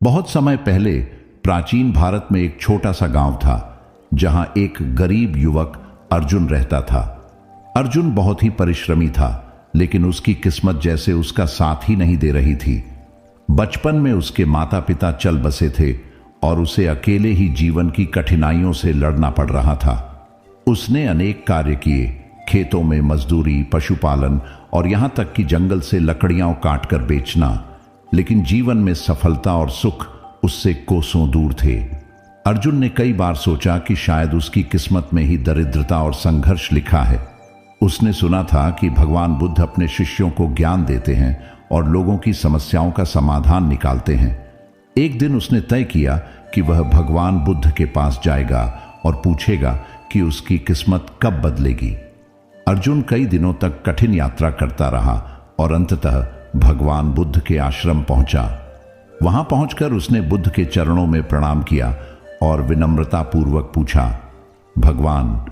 बहुत समय पहले प्राचीन भारत में एक छोटा सा गांव था जहां एक गरीब युवक अर्जुन रहता था। अर्जुन बहुत ही परिश्रमी था, लेकिन उसकी किस्मत जैसे उसका साथ ही नहीं दे रही थी। बचपन में उसके माता पिता चल बसे थे और उसे अकेले ही जीवन की कठिनाइयों से लड़ना पड़ रहा था। उसने अनेक कार्य किए, खेतों में मजदूरी, पशुपालन और यहां तक कि जंगल से लकड़ियां काटकर बेचना, लेकिन जीवन में सफलता और सुख उससे कोसों दूर थे। अर्जुन ने कई बार सोचा कि शायद उसकी किस्मत में ही दरिद्रता और संघर्ष लिखा है। उसने सुना था कि भगवान बुद्ध अपने शिष्यों को ज्ञान देते हैं और लोगों की समस्याओं का समाधान निकालते हैं। एक दिन उसने तय किया कि वह भगवान बुद्ध के पास जाएगा और पूछेगा कि उसकी किस्मत कब बदलेगी। अर्जुन कई दिनों तक कठिन यात्रा करता रहा और अंततः भगवान बुद्ध के आश्रम पहुंचा। वहां पहुंचकर उसने बुद्ध के चरणों में प्रणाम किया और विनम्रता पूर्वक पूछा, भगवान,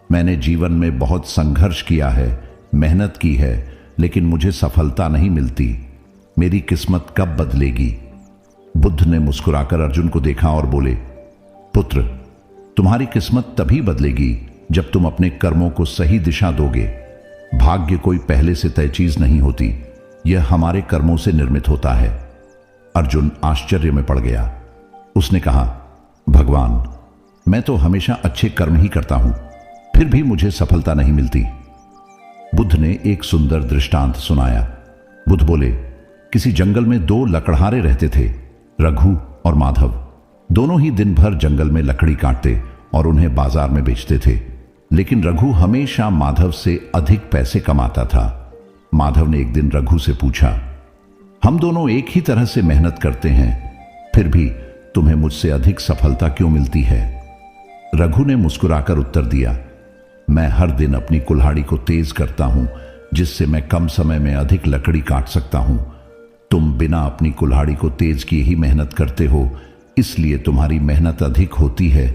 मैंने जीवन में बहुत संघर्ष किया है, मेहनत की है, लेकिन मुझे सफलता नहीं मिलती। मेरी किस्मत कब बदलेगी? बुद्ध ने मुस्कुराकर अर्जुन को देखा और बोले, पुत्र, तुम्हारी किस्मत तभी बदलेगी जब तुम अपने कर्मों को सही दिशा दोगे। भाग्य कोई पहले से तय चीज नहीं होती, यह हमारे कर्मों से निर्मित होता है। अर्जुन आश्चर्य में पड़ गया। उसने कहा, भगवान, मैं तो हमेशा अच्छे कर्म ही करता हूं, फिर भी मुझे सफलता नहीं मिलती। बुद्ध ने एक सुंदर दृष्टांत सुनाया। बुद्ध बोले, किसी जंगल में दो लकड़हारे रहते थे, रघु और माधव। दोनों ही दिन भर जंगल में लकड़ी काटते और उन्हें बाजार में बेचते थे, लेकिन रघु हमेशा माधव से अधिक पैसे कमाता था। माधव ने एक दिन रघु से पूछा, हम दोनों एक ही तरह से मेहनत करते हैं, फिर भी तुम्हें मुझसे अधिक सफलता क्यों मिलती है? रघु ने मुस्कुराकर उत्तर दिया, मैं हर दिन अपनी कुल्हाड़ी को तेज करता हूं, जिससे मैं कम समय में अधिक लकड़ी काट सकता हूं। तुम बिना अपनी कुल्हाड़ी को तेज किए ही मेहनत करते हो, इसलिए तुम्हारी मेहनत अधिक होती है,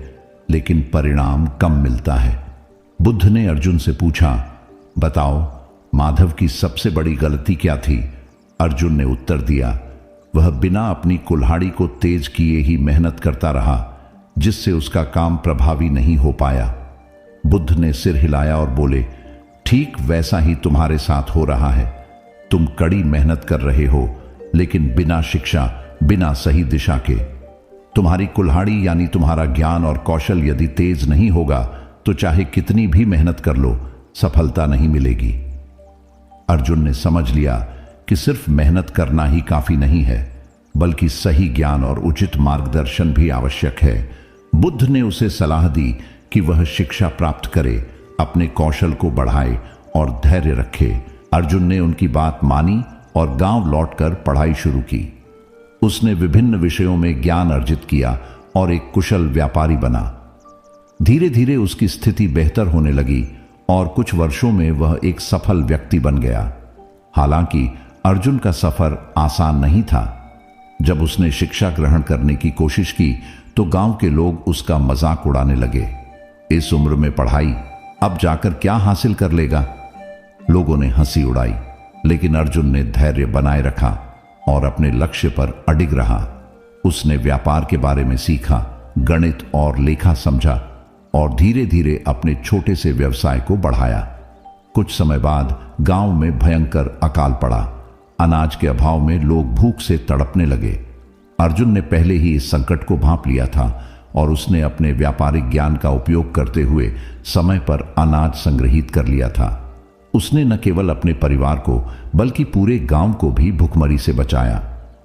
लेकिन परिणाम कम मिलता है। बुद्ध ने अर्जुन से पूछा, बताओ, माधव की सबसे बड़ी गलती क्या थी? अर्जुन ने उत्तर दिया, वह बिना अपनी कुल्हाड़ी को तेज किए ही मेहनत करता रहा, जिससे उसका काम प्रभावी नहीं हो पाया। बुद्ध ने सिर हिलाया और बोले, ठीक वैसा ही तुम्हारे साथ हो रहा है। तुम कड़ी मेहनत कर रहे हो, लेकिन बिना शिक्षा, बिना सही दिशा के। तुम्हारी कुल्हाड़ी यानी तुम्हारा ज्ञान और कौशल यदि तेज नहीं होगा तो चाहे कितनी भी मेहनत कर लो, सफलता नहीं मिलेगी। अर्जुन ने समझ लिया कि सिर्फ मेहनत करना ही काफी नहीं है, बल्कि सही ज्ञान और उचित मार्गदर्शन भी आवश्यक है। बुद्ध ने उसे सलाह दी कि वह शिक्षा प्राप्त करे, अपने कौशल को बढ़ाए और धैर्य रखे। अर्जुन ने उनकी बात मानी और गांव लौटकर पढ़ाई शुरू की। उसने विभिन्न विषयों में ज्ञान अर्जित किया और एक कुशल व्यापारी बना। धीरे धीरे उसकी स्थिति बेहतर होने लगी और कुछ वर्षों में वह एक सफल व्यक्ति बन गया। हालांकि अर्जुन का सफर आसान नहीं था। जब उसने शिक्षा ग्रहण करने की कोशिश की तो गांव के लोग उसका मजाक उड़ाने लगे। इस उम्र में पढ़ाई, अब जाकर क्या हासिल कर लेगा? लोगों ने हंसी उड़ाई, लेकिन अर्जुन ने धैर्य बनाए रखा और अपने लक्ष्य पर अडिग रहा। उसने व्यापार के बारे में सीखा, गणित और लेखा समझा और धीरे धीरे अपने छोटे से व्यवसाय को बढ़ाया। कुछ समय बाद गांव में भयंकर अकाल पड़ा। अनाज के अभाव में लोग भूख से तड़पने लगे। अर्जुन ने पहले ही इस संकट को भांप लिया था और उसने अपने व्यापारिक ज्ञान का उपयोग करते हुए समय पर अनाज संग्रहित कर लिया था। उसने न केवल अपने परिवार को बल्कि पूरे गांव को भी भुखमरी से बचाया।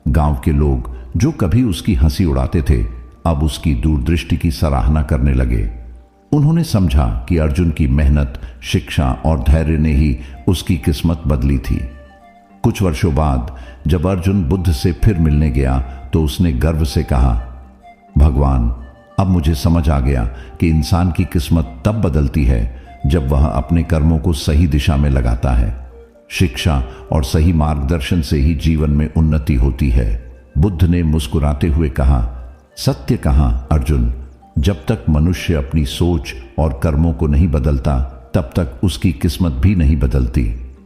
गांव के लोग जो कभी उसकी हंसी उड़ाते थे, अब उसकी दूरदृष्टि की सराहना करने लगे। उन्होंने समझा कि अर्जुन की मेहनत, शिक्षा और धैर्य ने ही उसकी किस्मत बदली थी। कुछ वर्षों बाद जब अर्जुन बुद्ध से फिर मिलने गया तो उसने गर्व से कहा, भगवान, अब मुझे समझ आ गया कि इंसान की किस्मत तब बदलती है जब वह अपने कर्मों को सही दिशा में लगाता है। शिक्षा और सही मार्गदर्शन से ही जीवन में उन्नति होती है। बुद्ध ने मुस्कुराते हुए कहा, सत्य कहा अर्जुन, जब तक मनुष्य अपनी सोच और कर्मों को नहीं बदलता तब तक उसकी किस्मत भी नहीं बदलती।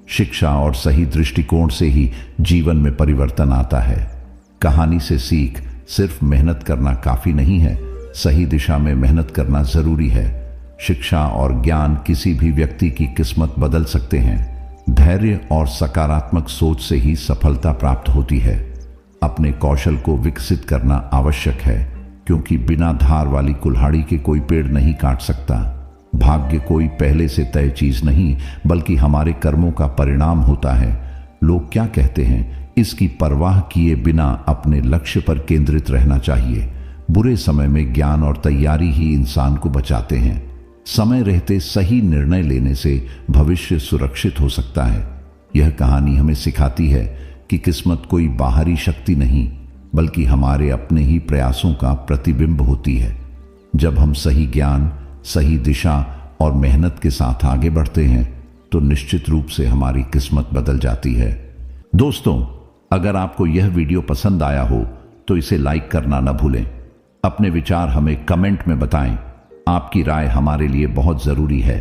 शिक्षा और सही दृष्टिकोण से ही जीवन में परिवर्तन आता है। कहानी से सीख, सिर्फ मेहनत करना काफी नहीं है, सही दिशा में मेहनत करना जरूरी है। शिक्षा और ज्ञान किसी भी व्यक्ति की किस्मत बदल सकते हैं। धैर्य और सकारात्मक सोच से ही सफलता प्राप्त होती है। अपने कौशल को विकसित करना आवश्यक है, क्योंकि बिना धार वाली कुल्हाड़ी के कोई पेड़ नहीं काट सकता। भाग्य कोई पहले से तय चीज नहीं, बल्कि हमारे कर्मों का परिणाम होता है। लोग क्या कहते हैं, इसकी परवाह किए बिना अपने लक्ष्य पर केंद्रित रहना चाहिए। बुरे समय में ज्ञान और तैयारी ही इंसान को बचाते हैं। समय रहते सही निर्णय लेने से भविष्य सुरक्षित हो सकता है। यह कहानी हमें सिखाती है कि किस्मत कोई बाहरी शक्ति नहीं, बल्कि हमारे अपने ही प्रयासों का प्रतिबिंब होती है। जब हम सही ज्ञान, सही दिशा और मेहनत के साथ आगे बढ़ते हैं, तो निश्चित रूप से हमारी किस्मत बदल जाती है। दोस्तों, अगर आपको यह वीडियो पसंद आया हो तो इसे लाइक करना न भूलें। अपने विचार हमें कमेंट में बताएं। आपकी राय हमारे लिए बहुत जरूरी है।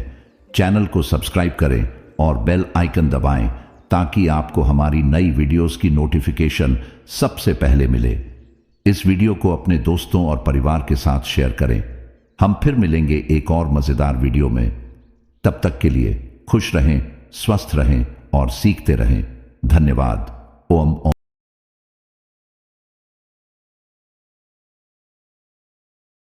चैनल को सब्सक्राइब करें और बेल आइकन दबाएं, ताकि आपको हमारी नई वीडियोस की नोटिफिकेशन सबसे पहले मिले। इस वीडियो को अपने दोस्तों और परिवार के साथ शेयर करें। हम फिर मिलेंगे एक और मजेदार वीडियो में। तब तक के लिए खुश रहें, स्वस्थ रहें और सीखते रहें। धन्यवाद। ओम ओम।